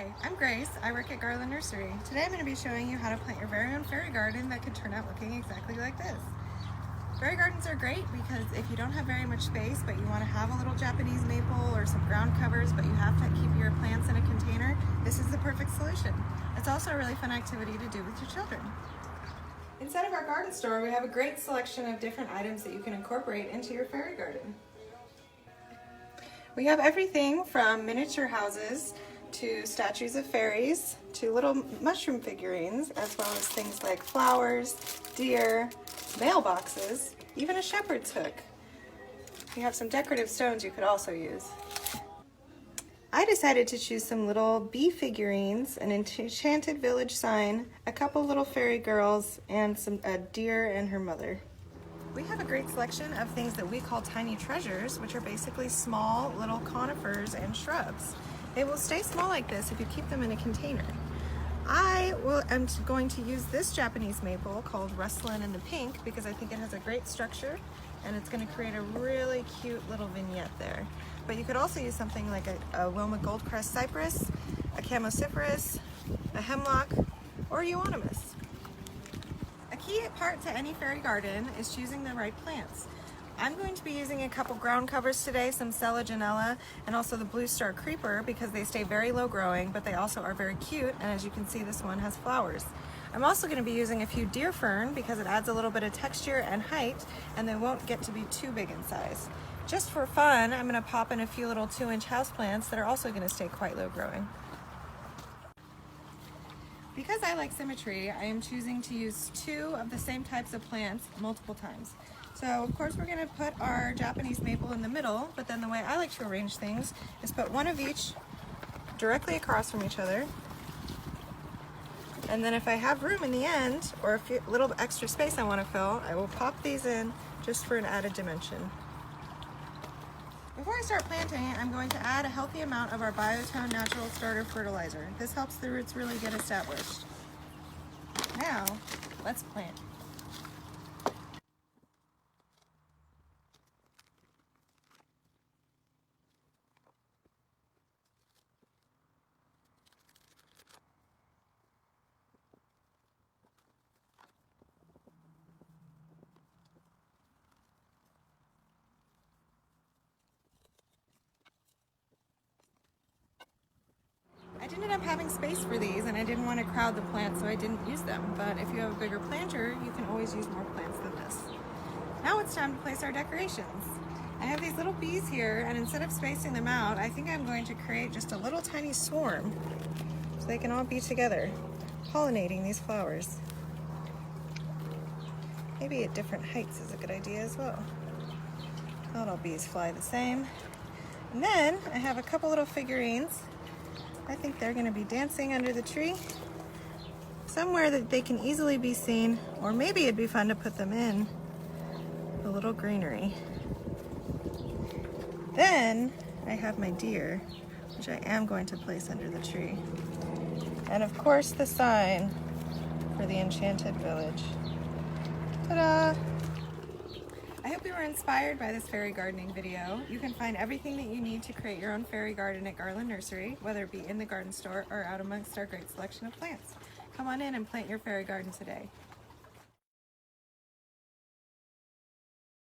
Hi, I'm Grace. I work at Garland Nursery. Today I'm going to be showing you how to plant your very own fairy garden that could turn out looking exactly like this. Fairy gardens are great because if you don't have very much space but you want to have a little Japanese maple or some ground covers but you have to keep your plants in a container, this is the perfect solution. It's also a really fun activity to do with your children. Inside of our garden store, we have a great selection of different items that you can incorporate into your fairy garden. We have everything from miniature houses to statues of fairies to little mushroom figurines, as well as things like flowers, deer, mailboxes, even a shepherd's hook. We have some decorative stones you could also use. I decided to choose some little bee figurines, an enchanted village sign, a couple little fairy girls, and a deer and her mother. We have a great selection of things that we call tiny treasures, which are basically small little conifers and shrubs. They will stay small like this if you keep them in a container. I am going to use this Japanese maple called Rustlin in the Pink because I think it has a great structure and it's going to create a really cute little vignette there. But you could also use something like a Wilma Goldcrest cypress, a Chamaecyparis, a hemlock, or a euonymus. A key part to any fairy garden is choosing the right plants. I'm going to be using a couple ground covers today, some Selaginella and also the Blue Star Creeper because they stay very low growing, but they also are very cute, and as you can see, this one has flowers. I'm also going to be using a few deer fern because it adds a little bit of texture and height, and they won't get to be too big in size. Just for fun, I'm going to pop in a few little 2-inch houseplants that are also going to stay quite low growing. Because I like symmetry, I am choosing to use 2 of the same types of plants multiple times. So of course we're going to put our Japanese maple in the middle, but then the way I like to arrange things is put one of each directly across from each other. And then if I have room in the end, or a little extra space I want to fill, I will pop these in just for an added dimension. Before I start planting, I'm going to add a healthy amount of our Biotone Natural Starter Fertilizer. This helps the roots really get established. Now, let's plant. I ended up having space for these and I didn't want to crowd the plants, so I didn't use them. But if you have a bigger planter, you can always use more plants than this. Now it's time to place our decorations. I have these little bees here, and instead of spacing them out, I think I'm going to create just a little tiny swarm so they can all be together, pollinating these flowers. Maybe at different heights is a good idea as well. Not all bees fly the same. And then I have a couple little figurines. I think they're going to be dancing under the tree, somewhere that they can easily be seen, or maybe it'd be fun to put them in a little greenery. Then I have my deer, which I am going to place under the tree. And of course the sign for the Enchanted Village. Ta-da! I hope you were inspired by this fairy gardening video. You can find everything that you need to create your own fairy garden at Garland Nursery, whether it be in the garden store or out amongst our great selection of plants. Come on in and plant your fairy garden today.